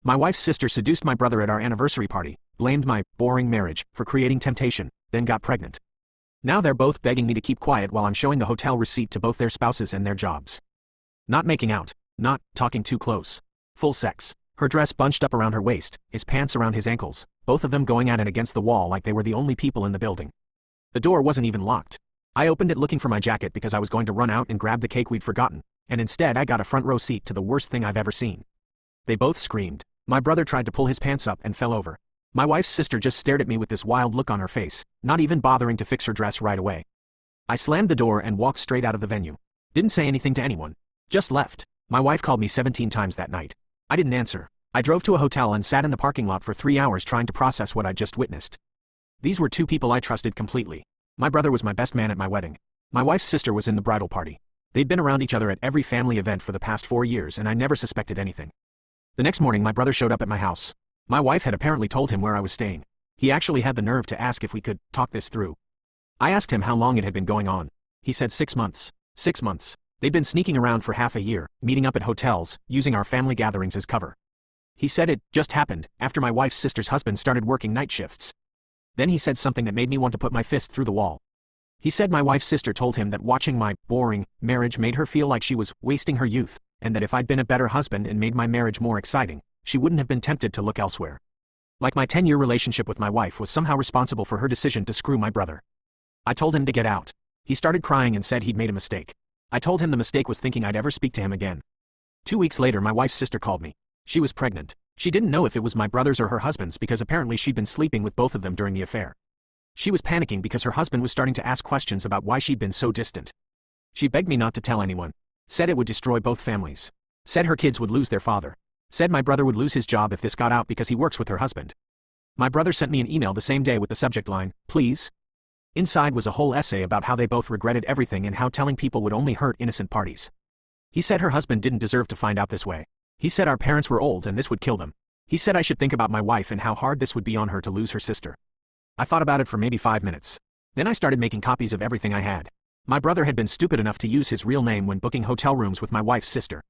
My wife's sister seduced my brother at our anniversary party, blamed my boring marriage for creating temptation, then got pregnant. Now they're both begging me to keep quiet while I'm showing the hotel receipt to both their spouses and their jobs. Not making out, not talking too close. Full sex. Her dress bunched up around her waist, his pants around his ankles, both of them going at it against the wall like they were the only people in the building. The door wasn't even locked. I opened it looking for my jacket because I was going to run out and grab the cake we'd forgotten, and instead I got a front row seat to the worst thing I've ever seen. They both screamed. My brother tried to pull his pants up and fell over. My wife's sister just stared at me with this wild look on her face, not even bothering to fix her dress right away. I slammed the door and walked straight out of the venue. Didn't say anything to anyone. Just left. My wife called me 17 times that night. I didn't answer. I drove to a hotel and sat in the parking lot for 3 hours trying to process what I'd just witnessed. These were two people I trusted completely. My brother was my best man at my wedding. My wife's sister was in the bridal party. They'd been around each other at every family event for the past 4 years and I never suspected anything. The next morning my brother showed up at my house. My wife had apparently told him where I was staying. He actually had the nerve to ask if we could talk this through. I asked him how long it had been going on. He said 6 months. 6 months. They'd been sneaking around for half a year, meeting up at hotels, using our family gatherings as cover. He said it just happened after my wife's sister's husband started working night shifts. Then he said something that made me want to put my fist through the wall. He said my wife's sister told him that watching my boring marriage made her feel like she was wasting her youth, and that if I'd been a better husband and made my marriage more exciting, she wouldn't have been tempted to look elsewhere. Like my 10-year relationship with my wife was somehow responsible for her decision to screw my brother. I told him to get out. He started crying and said he'd made a mistake. I told him the mistake was thinking I'd ever speak to him again. 2 weeks later my wife's sister called me. She was pregnant. She didn't know if it was my brother's or her husband's because apparently she'd been sleeping with both of them during the affair. She was panicking because her husband was starting to ask questions about why she'd been so distant. She begged me not to tell anyone. Said it would destroy both families. Said her kids would lose their father. Said my brother would lose his job if this got out because he works with her husband. My brother sent me an email the same day with the subject line, "Please." Inside was a whole essay about how they both regretted everything and how telling people would only hurt innocent parties. He said her husband didn't deserve to find out this way. He said our parents were old and this would kill them. He said I should think about my wife and how hard this would be on her to lose her sister. I thought about it for maybe 5 minutes. Then I started making copies of everything I had. My brother had been stupid enough to use his real name when booking hotel rooms with my wife's sister.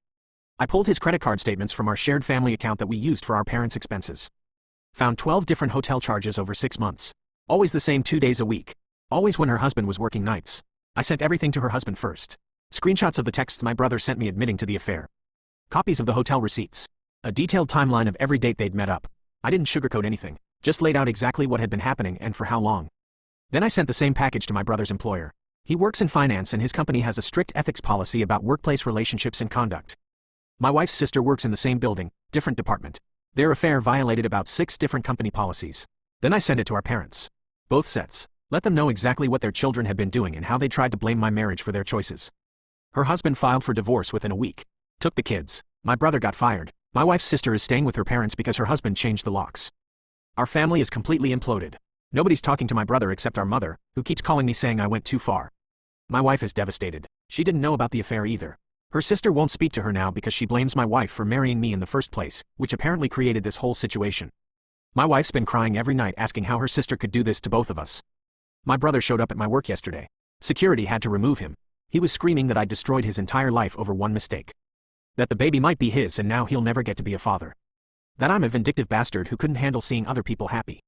I pulled his credit card statements from our shared family account that we used for our parents' expenses. Found 12 different hotel charges over 6 months. Always the same 2 days a week. Always when her husband was working nights. I sent everything to her husband first. Screenshots of the texts my brother sent me admitting to the affair. Copies of the hotel receipts. A detailed timeline of every date they'd met up. I didn't sugarcoat anything, just laid out exactly what had been happening and for how long. Then I sent the same package to my brother's employer. He works in finance and his company has a strict ethics policy about workplace relationships and conduct. My wife's sister works in the same building, different department. Their affair violated about 6 different company policies. Then I sent it to our parents. Both sets. Let them know exactly what their children had been doing and how they tried to blame my marriage for their choices. Her husband filed for divorce within a week. Took the kids. My brother got fired. My wife's sister is staying with her parents because her husband changed the locks. Our family is completely imploded. Nobody's talking to my brother except our mother, who keeps calling me saying I went too far. My wife is devastated. She didn't know about the affair either. Her sister won't speak to her now because she blames my wife for marrying me in the first place, which apparently created this whole situation. My wife's been crying every night asking how her sister could do this to both of us. My brother showed up at my work yesterday. Security had to remove him. He was screaming that I destroyed his entire life over one mistake. That the baby might be his and now he'll never get to be a father. That I'm a vindictive bastard who couldn't handle seeing other people happy.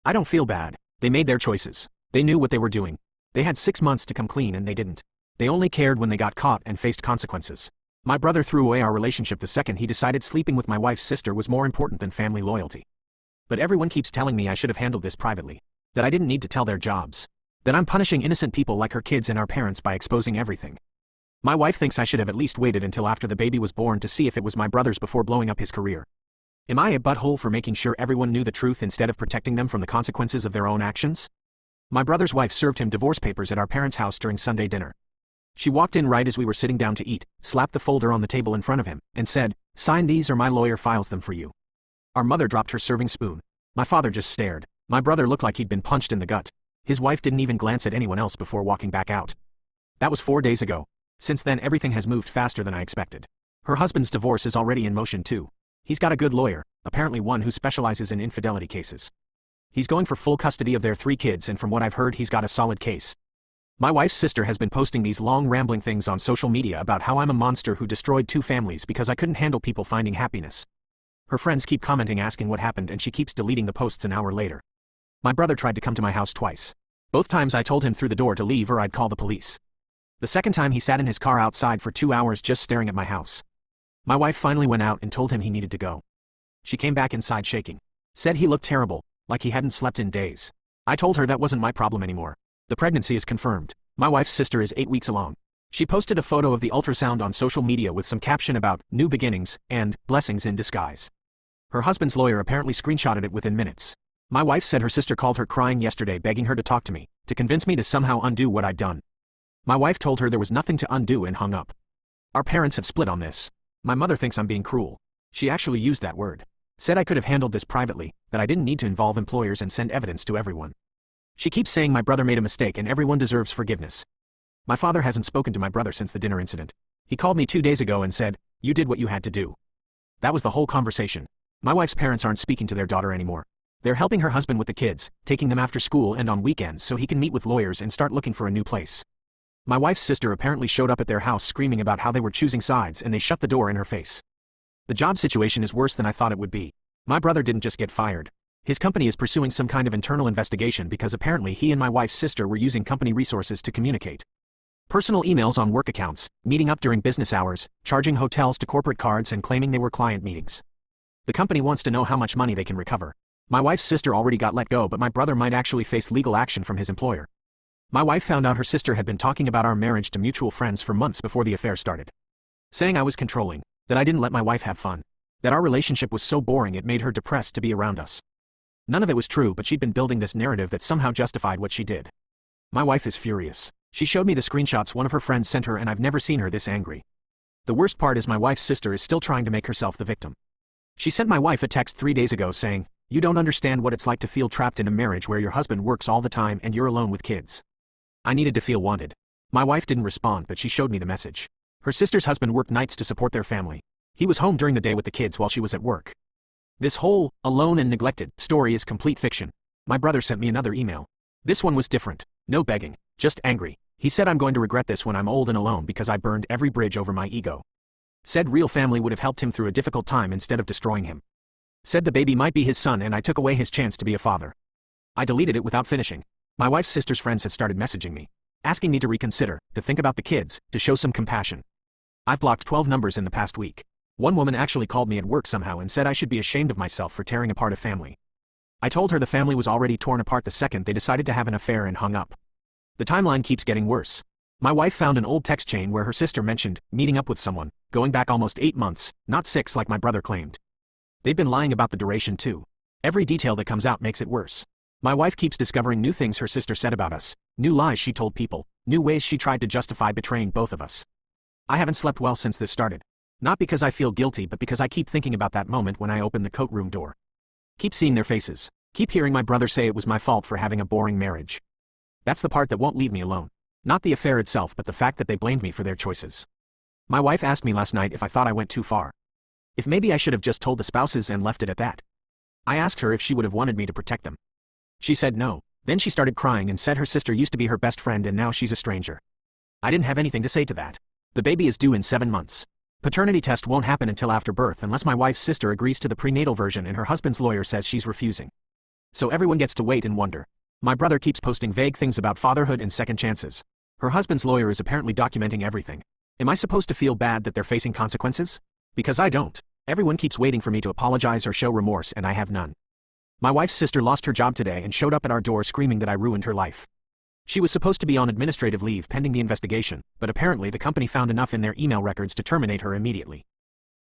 I don't feel bad. They made their choices. They knew what they were doing. They had 6 months to come clean and they didn't. They only cared when they got caught and faced consequences. My brother threw away our relationship the second he decided sleeping with my wife's sister was more important than family loyalty. But everyone keeps telling me I should have handled this privately. That I didn't need to tell their jobs. That I'm punishing innocent people like her kids and our parents by exposing everything. My wife thinks I should have at least waited until after the baby was born to see if it was my brother's before blowing up his career. Am I a butthole for making sure everyone knew the truth instead of protecting them from the consequences of their own actions? My brother's wife served him divorce papers at our parents' house during Sunday dinner. She walked in right as we were sitting down to eat, slapped the folder on the table in front of him, and said, "Sign these or my lawyer files them for you." Our mother dropped her serving spoon. My father just stared. My brother looked like he'd been punched in the gut. His wife didn't even glance at anyone else before walking back out. That was 4 days ago. Since then everything has moved faster than I expected. Her husband's divorce is already in motion too. He's got a good lawyer, apparently one who specializes in infidelity cases. He's going for full custody of their 3 kids and from what I've heard he's got a solid case. My wife's sister has been posting these long rambling things on social media about how I'm a monster who destroyed 2 families because I couldn't handle people finding happiness. Her friends keep commenting asking what happened and she keeps deleting the posts an hour later. My brother tried to come to my house twice. Both times I told him through the door to leave or I'd call the police. The second time he sat in his car outside for 2 hours just staring at my house. My wife finally went out and told him he needed to go. She came back inside shaking. Said he looked terrible, like he hadn't slept in days. I told her that wasn't my problem anymore. The pregnancy is confirmed. My wife's sister is 8 weeks along. She posted a photo of the ultrasound on social media with some caption about new beginnings and blessings in disguise. Her husband's lawyer apparently screenshotted it within minutes. My wife said her sister called her crying yesterday begging her to talk to me, to convince me to somehow undo what I'd done. My wife told her there was nothing to undo and hung up. Our parents have split on this. My mother thinks I'm being cruel. She actually used that word. Said I could have handled this privately, that I didn't need to involve employers and send evidence to everyone. She keeps saying my brother made a mistake and everyone deserves forgiveness. My father hasn't spoken to my brother since the dinner incident. He called me 2 days ago and said, "You did what you had to do." That was the whole conversation. My wife's parents aren't speaking to their daughter anymore. They're helping her husband with the kids, taking them after school and on weekends so he can meet with lawyers and start looking for a new place. My wife's sister apparently showed up at their house screaming about how they were choosing sides and they shut the door in her face. The job situation is worse than I thought it would be. My brother didn't just get fired. His company is pursuing some kind of internal investigation because apparently he and my wife's sister were using company resources to communicate. Personal emails on work accounts, meeting up during business hours, charging hotels to corporate cards and claiming they were client meetings. The company wants to know how much money they can recover. My wife's sister already got let go, but my brother might actually face legal action from his employer. My wife found out her sister had been talking about our marriage to mutual friends for months before the affair started. Saying I was controlling, that I didn't let my wife have fun, that our relationship was so boring it made her depressed to be around us. None of it was true, but she'd been building this narrative that somehow justified what she did. My wife is furious. She showed me the screenshots one of her friends sent her and I've never seen her this angry. The worst part is my wife's sister is still trying to make herself the victim. She sent my wife a text 3 days ago saying, "You don't understand what it's like to feel trapped in a marriage where your husband works all the time and you're alone with kids." I needed to feel wanted. My wife didn't respond, but she showed me the message. Her sister's husband worked nights to support their family. He was home during the day with the kids while she was at work. This whole alone and neglected story is complete fiction. My brother sent me another email. This one was different. No begging, just angry. He said I'm going to regret this when I'm old and alone because I burned every bridge over my ego. Said real family would have helped him through a difficult time instead of destroying him. Said the baby might be his son and I took away his chance to be a father. I deleted it without finishing. My wife's sister's friends had started messaging me, asking me to reconsider, to think about the kids, to show some compassion. I've blocked 12 numbers in the past week. One woman actually called me at work somehow and said I should be ashamed of myself for tearing apart a family. I told her the family was already torn apart the second they decided to have an affair and hung up. The timeline keeps getting worse. My wife found an old text chain where her sister mentioned meeting up with someone, going back almost 8 months, not 6 like my brother claimed. They've been lying about the duration too. Every detail that comes out makes it worse. My wife keeps discovering new things her sister said about us, new lies she told people, new ways she tried to justify betraying both of us. I haven't slept well since this started. Not because I feel guilty, but because I keep thinking about that moment when I opened the coat room door. Keep seeing their faces. Keep hearing my brother say it was my fault for having a boring marriage. That's the part that won't leave me alone. Not the affair itself, but the fact that they blamed me for their choices. My wife asked me last night if I thought I went too far. If maybe I should have just told the spouses and left it at that. I asked her if she would have wanted me to protect them. She said no. Then she started crying and said her sister used to be her best friend and now she's a stranger. I didn't have anything to say to that. The baby is due in 7 months. Paternity test won't happen until after birth unless my wife's sister agrees to the prenatal version and her husband's lawyer says she's refusing. So everyone gets to wait and wonder. My brother keeps posting vague things about fatherhood and second chances. Her husband's lawyer is apparently documenting everything. Am I supposed to feel bad that they're facing consequences? Because I don't. Everyone keeps waiting for me to apologize or show remorse and I have none. My wife's sister lost her job today and showed up at our door screaming that I ruined her life. She was supposed to be on administrative leave pending the investigation, but apparently the company found enough in their email records to terminate her immediately.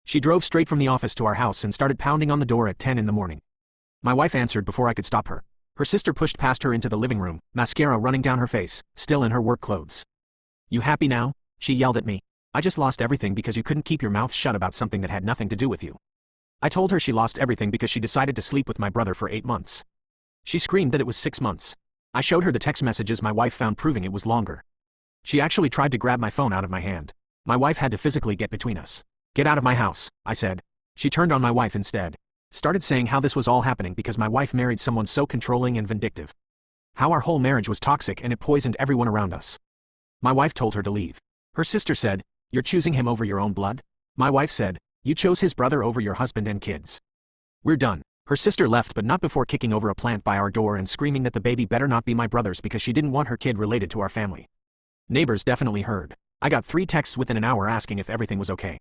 She drove straight from the office to our house and started pounding on the door at 10 in the morning. My wife answered before I could stop her. Her sister pushed past her into the living room, mascara running down her face, still in her work clothes. "You happy now?" she yelled at me. "I just lost everything because you couldn't keep your mouth shut about something that had nothing to do with you." I told her she lost everything because she decided to sleep with my brother for 8 months. She screamed that it was 6 months. I showed her the text messages my wife found proving it was longer. She actually tried to grab my phone out of my hand. My wife had to physically get between us. "Get out of my house," I said. She turned on my wife instead. Started saying how this was all happening because my wife married someone so controlling and vindictive. How our whole marriage was toxic and it poisoned everyone around us. My wife told her to leave. Her sister said, "You're choosing him over your own blood?" My wife said, "You chose his brother over your husband and kids." We're done. Her sister left, but not before kicking over a plant by our door and screaming that the baby better not be my brother's because she didn't want her kid related to our family. Neighbors definitely heard. I got 3 texts within an hour asking if everything was okay.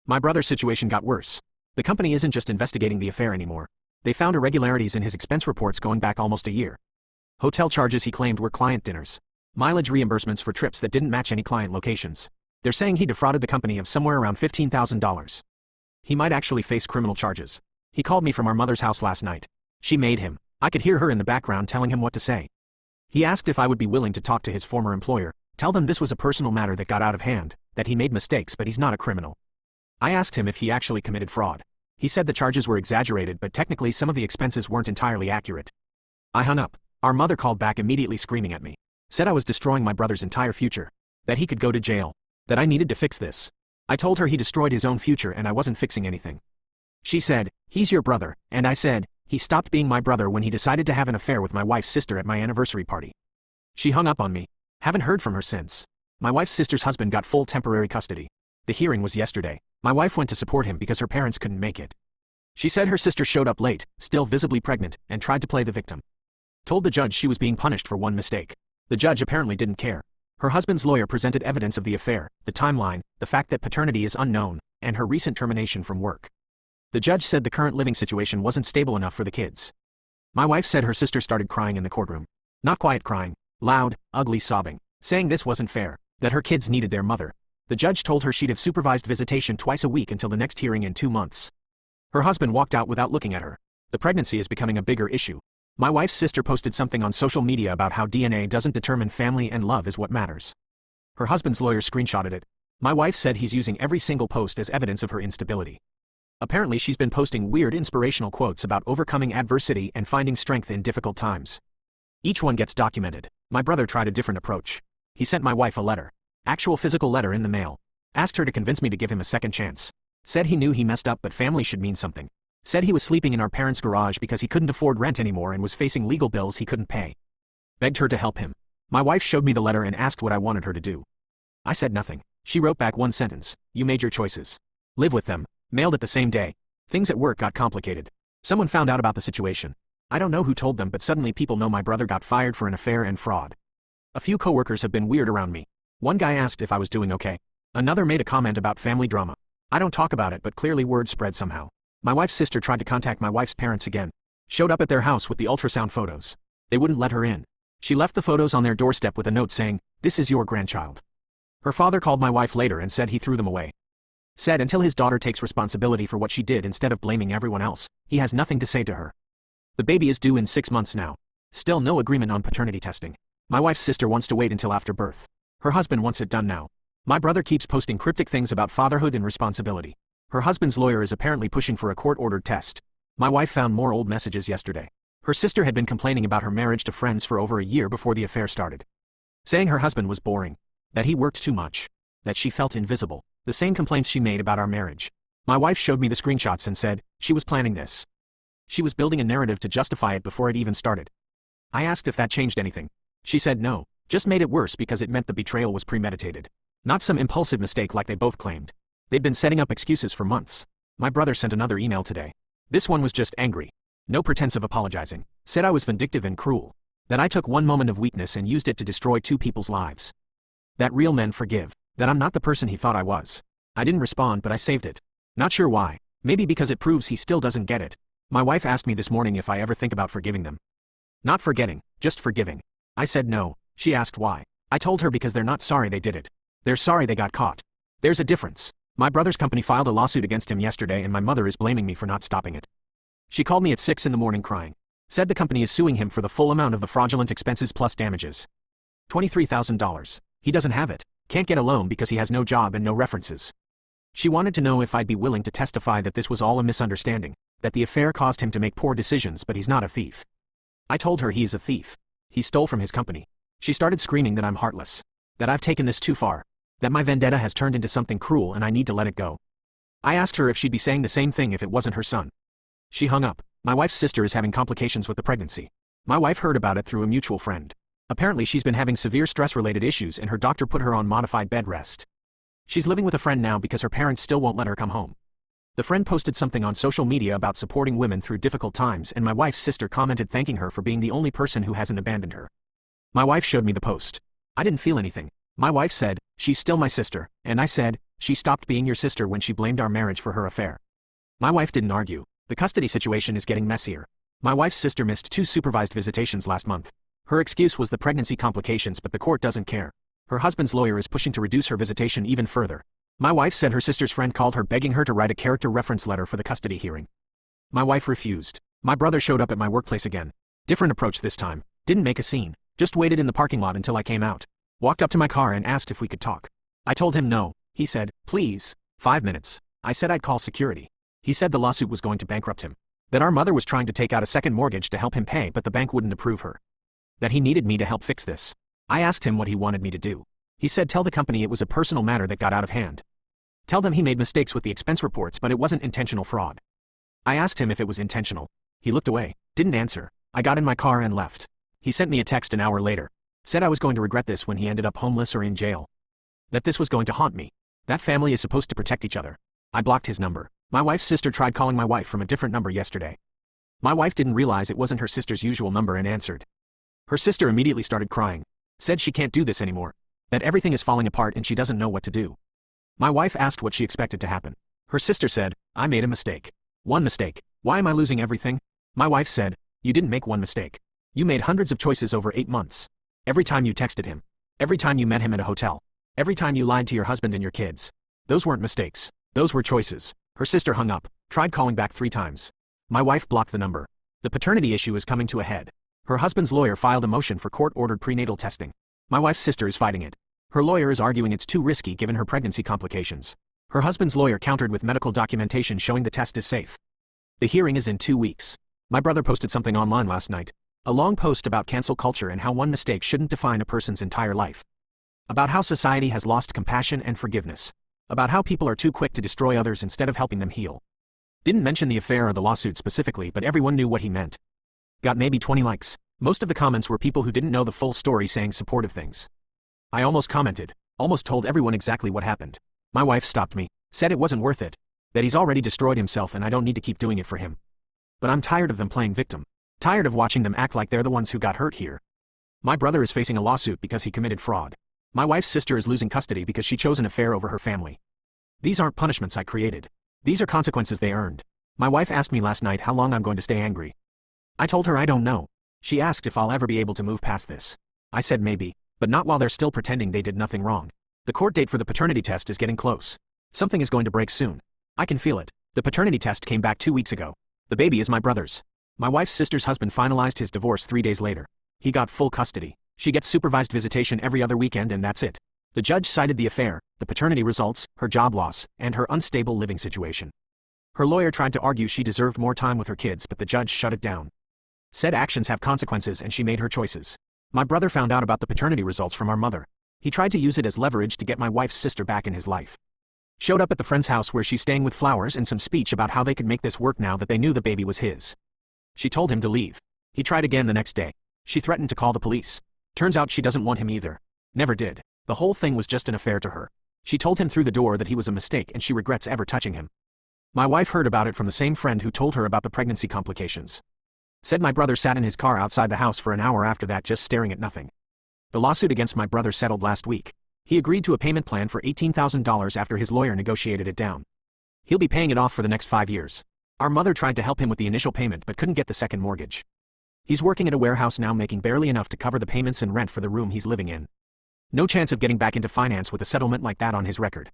My brother's situation got worse. The company isn't just investigating the affair anymore. They found irregularities in his expense reports going back almost a year. Hotel charges he claimed were client dinners. Mileage reimbursements for trips that didn't match any client locations. They're saying he defrauded the company of somewhere around $15,000. He might actually face criminal charges. He called me from our mother's house last night. She made him. I could hear her in the background telling him what to say. He asked if I would be willing to talk to his former employer, tell them this was a personal matter that got out of hand, that he made mistakes but he's not a criminal. I asked him if he actually committed fraud. He said the charges were exaggerated but technically some of the expenses weren't entirely accurate. I hung up. Our mother called back immediately screaming at me. Said I was destroying my brother's entire future. That he could go to jail. That I needed to fix this. I told her he destroyed his own future and I wasn't fixing anything. She said, "He's your brother," and I said, "He stopped being my brother when he decided to have an affair with my wife's sister at my anniversary party." She hung up on me. Haven't heard from her since. My wife's sister's husband got full temporary custody. The hearing was yesterday. My wife went to support him because her parents couldn't make it. She said her sister showed up late, still visibly pregnant, and tried to play the victim. Told the judge she was being punished for one mistake. The judge apparently didn't care. Her husband's lawyer presented evidence of the affair, the timeline, the fact that paternity is unknown, and her recent termination from work. The judge said the current living situation wasn't stable enough for the kids. My wife said her sister started crying in the courtroom. Not quiet crying, loud, ugly sobbing, saying this wasn't fair, that her kids needed their mother. The judge told her she'd have supervised visitation twice a week until the next hearing in 2 months. Her husband walked out without looking at her. The pregnancy is becoming a bigger issue. My wife's sister posted something on social media about how DNA doesn't determine family and love is what matters. Her husband's lawyer screenshotted it. My wife said he's using every single post as evidence of her instability. Apparently she's been posting weird inspirational quotes about overcoming adversity and finding strength in difficult times. Each one gets documented. My brother tried a different approach. He sent my wife a letter. Actual physical letter in the mail. Asked her to convince me to give him a second chance. Said he knew he messed up but family should mean something. Said he was sleeping in our parents' garage because he couldn't afford rent anymore and was facing legal bills he couldn't pay. Begged her to help him. My wife showed me the letter and asked what I wanted her to do. I said nothing. She wrote back one sentence. "You made your choices. Live with them." Mailed it the same day. Things at work got complicated. Someone found out about the situation. I don't know who told them, but suddenly people know my brother got fired for an affair and fraud. A few coworkers have been weird around me. One guy asked if I was doing okay. Another made a comment about family drama. I don't talk about it, but clearly word spread somehow. My wife's sister tried to contact my wife's parents again. Showed up at their house with the ultrasound photos. They wouldn't let her in. She left the photos on their doorstep with a note saying, "This is your grandchild." Her father called my wife later and said he threw them away. Said until his daughter takes responsibility for what she did instead of blaming everyone else, he has nothing to say to her. The baby is due in 6 months now. Still no agreement on paternity testing. My wife's sister wants to wait until after birth. Her husband wants it done now. My brother keeps posting cryptic things about fatherhood and responsibility. Her husband's lawyer is apparently pushing for a court-ordered test. My wife found more old messages yesterday. Her sister had been complaining about her marriage to friends for over a year before the affair started. Saying her husband was boring. That he worked too much. That she felt invisible. The same complaints she made about our marriage. My wife showed me the screenshots and said, she was planning this. She was building a narrative to justify it before it even started. I asked if that changed anything. She said no, just made it worse because it meant the betrayal was premeditated. Not some impulsive mistake like they both claimed. They'd been setting up excuses for months. My brother sent another email today. This one was just angry. No pretense of apologizing. Said I was vindictive and cruel. That I took one moment of weakness and used it to destroy 2 people's lives. That real men forgive. That I'm not the person he thought I was. I didn't respond, but I saved it. Not sure why. Maybe because it proves he still doesn't get it. My wife asked me this morning if I ever think about forgiving them. Not forgetting, just forgiving. I said no. She asked why. I told her because they're not sorry they did it. They're sorry they got caught. There's a difference. My brother's company filed a lawsuit against him yesterday and my mother is blaming me for not stopping it. She called me at 6 in the morning crying. Said the company is suing him for the full amount of the fraudulent expenses plus damages. $23,000. He doesn't have it. Can't get a loan because he has no job and no references. She wanted to know if I'd be willing to testify that this was all a misunderstanding, that the affair caused him to make poor decisions but he's not a thief. I told her he is a thief. He stole from his company. She started screaming that I'm heartless. That I've taken this too far. That my vendetta has turned into something cruel and I need to let it go. I asked her if she'd be saying the same thing if it wasn't her son. She hung up. My wife's sister is having complications with the pregnancy. My wife heard about it through a mutual friend. Apparently she's been having severe stress-related issues and her doctor put her on modified bed rest. She's living with a friend now because her parents still won't let her come home. The friend posted something on social media about supporting women through difficult times, and my wife's sister commented thanking her for being the only person who hasn't abandoned her. My wife showed me the post. I didn't feel anything. My wife said, "She's still my sister," and I said, "She stopped being your sister when she blamed our marriage for her affair." My wife didn't argue. The custody situation is getting messier. My wife's sister missed 2 supervised visitations last month. Her excuse was the pregnancy complications, but the court doesn't care. Her husband's lawyer is pushing to reduce her visitation even further. My wife said her sister's friend called her begging her to write a character reference letter for the custody hearing. My wife refused. My brother showed up at my workplace again. Different approach this time. Didn't make a scene. Just waited in the parking lot until I came out. Walked up to my car and asked if we could talk. I told him no. He said, "Please." 5 minutes. I said I'd call security. He said the lawsuit was going to bankrupt him. That our mother was trying to take out a second mortgage to help him pay, but the bank wouldn't approve her. That he needed me to help fix this. I asked him what he wanted me to do. He said tell the company it was a personal matter that got out of hand. Tell them he made mistakes with the expense reports, but it wasn't intentional fraud. I asked him if it was intentional. He looked away, didn't answer. I got in my car and left. He sent me a text an hour later. Said I was going to regret this when he ended up homeless or in jail. That this was going to haunt me. That family is supposed to protect each other. I blocked his number. My wife's sister tried calling my wife from a different number yesterday. My wife didn't realize it wasn't her sister's usual number and answered. Her sister immediately started crying. Said she can't do this anymore. That everything is falling apart and she doesn't know what to do. My wife asked what she expected to happen. Her sister said, "I made a mistake." "One mistake? Why am I losing everything?" My wife said, "You didn't make one mistake. You made hundreds of choices over 8 months. Every time you texted him. Every time you met him at a hotel. Every time you lied to your husband and your kids. Those weren't mistakes. Those were choices." Her sister hung up, tried calling back 3 times. My wife blocked the number. The paternity issue is coming to a head. Her husband's lawyer filed a motion for court-ordered prenatal testing. My wife's sister is fighting it. Her lawyer is arguing it's too risky given her pregnancy complications. Her husband's lawyer countered with medical documentation showing the test is safe. The hearing is in 2 weeks. My brother posted something online last night. A long post about cancel culture and how one mistake shouldn't define a person's entire life. About how society has lost compassion and forgiveness. About how people are too quick to destroy others instead of helping them heal. Didn't mention the affair or the lawsuit specifically, but everyone knew what he meant. Got maybe 20 likes. Most of the comments were people who didn't know the full story saying supportive things. I almost commented, almost told everyone exactly what happened. My wife stopped me, said it wasn't worth it, that he's already destroyed himself and I don't need to keep doing it for him. But I'm tired of them playing victim. Tired of watching them act like they're the ones who got hurt here. My brother is facing a lawsuit because he committed fraud. My wife's sister is losing custody because she chose an affair over her family. These aren't punishments I created. These are consequences they earned. My wife asked me last night how long I'm going to stay angry. I told her I don't know. She asked if I'll ever be able to move past this. I said maybe, but not while they're still pretending they did nothing wrong. The court date for the paternity test is getting close. Something is going to break soon. I can feel it. The paternity test came back 2 weeks ago. The baby is my brother's. My wife's sister's husband finalized his divorce 3 days later. He got full custody. She gets supervised visitation every other weekend and that's it. The judge cited the affair, the paternity results, her job loss, and her unstable living situation. Her lawyer tried to argue she deserved more time with her kids, but the judge shut it down. Said actions have consequences and she made her choices. My brother found out about the paternity results from our mother. He tried to use it as leverage to get my wife's sister back in his life. Showed up at the friend's house where she's staying with flowers and some speech about how they could make this work now that they knew the baby was his. She told him to leave. He tried again the next day. She threatened to call the police. Turns out she doesn't want him either. Never did. The whole thing was just an affair to her. She told him through the door that he was a mistake and she regrets ever touching him. My wife heard about it from the same friend who told her about the pregnancy complications. Said my brother sat in his car outside the house for an hour after that just staring at nothing. The lawsuit against my brother settled last week. He agreed to a payment plan for $18,000 after his lawyer negotiated it down. He'll be paying it off for the next 5 years. Our mother tried to help him with the initial payment but couldn't get the second mortgage. He's working at a warehouse now making barely enough to cover the payments and rent for the room he's living in. No chance of getting back into finance with a settlement like that on his record.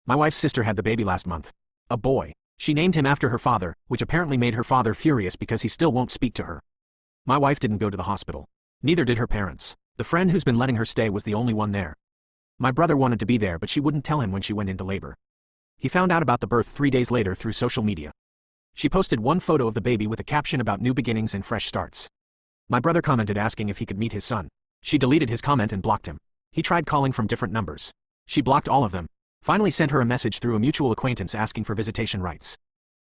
My wife's sister had the baby last month. A boy. She named him after her father, which apparently made her father furious because he still won't speak to her. My wife didn't go to the hospital. Neither did her parents. The friend who's been letting her stay was the only one there. My brother wanted to be there but she wouldn't tell him when she went into labor. He found out about the birth 3 days later through social media. She posted one photo of the baby with a caption about new beginnings and fresh starts. My brother commented asking if he could meet his son. She deleted his comment and blocked him. He tried calling from different numbers. She blocked all of them. Finally sent her a message through a mutual acquaintance asking for visitation rights.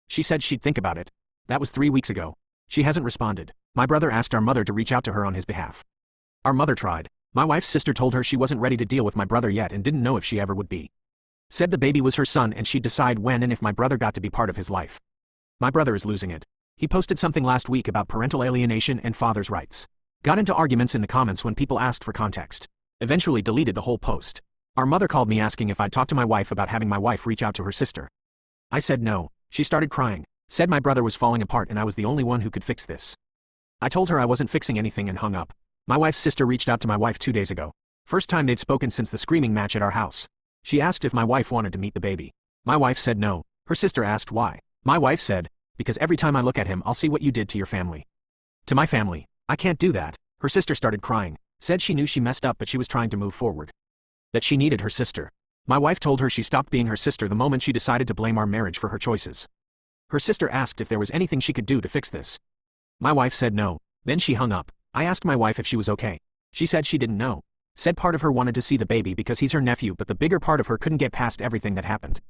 She said she'd think about it. That was 3 weeks ago. She hasn't responded. My brother asked our mother to reach out to her on his behalf. Our mother tried. My wife's sister told her she wasn't ready to deal with my brother yet and didn't know if she ever would be. Said the baby was her son and she'd decide when and if my brother got to be part of his life. My brother is losing it. He posted something last week about parental alienation and father's rights. Got into arguments in the comments when people asked for context. Eventually deleted the whole post. Our mother called me asking if I'd talk to my wife about having my wife reach out to her sister. I said no. She started crying. Said my brother was falling apart and I was the only one who could fix this. I told her I wasn't fixing anything and hung up. My wife's sister reached out to my wife 2 days ago. First time they'd spoken since the screaming match at our house. She asked if my wife wanted to meet the baby. My wife said no. Her sister asked why. My wife said, because every time I look at him I'll see what you did to your family. To my family. I can't do that. Her sister started crying. Said she knew she messed up but she was trying to move forward. That she needed her sister. My wife told her she stopped being her sister the moment she decided to blame our marriage for her choices. Her sister asked if there was anything she could do to fix this. My wife said no. Then she hung up. I asked my wife if she was okay. She said she didn't know. Said part of her wanted to see the baby because he's her nephew but the bigger part of her couldn't get past everything that happened.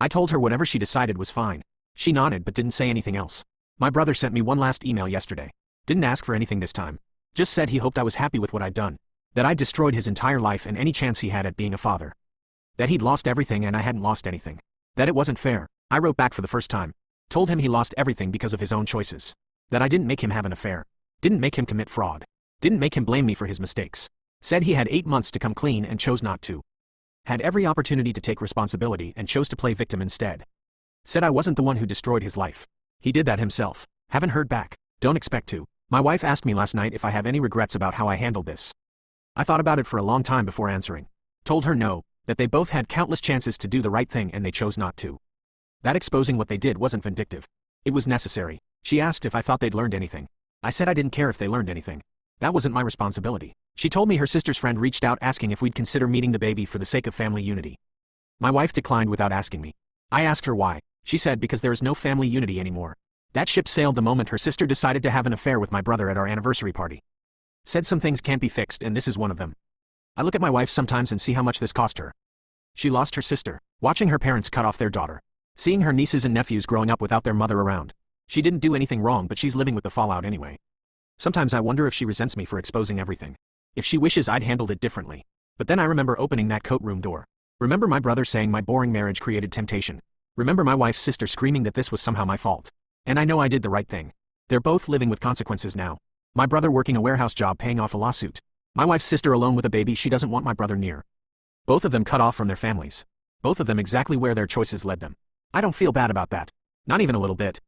I told her whatever she decided was fine. She nodded but didn't say anything else. My brother sent me one last email yesterday. Didn't ask for anything this time. Just said he hoped I was happy with what I'd done. That I'd destroyed his entire life and any chance he had at being a father. That he'd lost everything and I hadn't lost anything. That it wasn't fair. I wrote back for the first time. Told him he lost everything because of his own choices. That I didn't make him have an affair. Didn't make him commit fraud. Didn't make him blame me for his mistakes. Said he had 8 months to come clean and chose not to. Had every opportunity to take responsibility and chose to play victim instead. Said I wasn't the one who destroyed his life. He did that himself. Haven't heard back. Don't expect to. My wife asked me last night if I have any regrets about how I handled this. I thought about it for a long time before answering. Told her no, that they both had countless chances to do the right thing and they chose not to. That exposing what they did wasn't vindictive. It was necessary. She asked if I thought they'd learned anything. I said I didn't care if they learned anything. That wasn't my responsibility. She told me her sister's friend reached out asking if we'd consider meeting the baby for the sake of family unity. My wife declined without asking me. I asked her why. She said because there is no family unity anymore. That ship sailed the moment her sister decided to have an affair with my brother at our anniversary party. Said some things can't be fixed and this is one of them. I look at my wife sometimes and see how much this cost her. She lost her sister, watching her parents cut off their daughter. Seeing her nieces and nephews growing up without their mother around. She didn't do anything wrong but she's living with the fallout anyway. Sometimes I wonder if she resents me for exposing everything. If she wishes I'd handled it differently. But then I remember opening that coat room door. Remember my brother saying my boring marriage created temptation. Remember my wife's sister screaming that this was somehow my fault. And I know I did the right thing. They're both living with consequences now. My brother working a warehouse job paying off a lawsuit. My wife's sister alone with a baby she doesn't want my brother near. Both of them cut off from their families. Both of them exactly where their choices led them. I don't feel bad about that. Not even a little bit.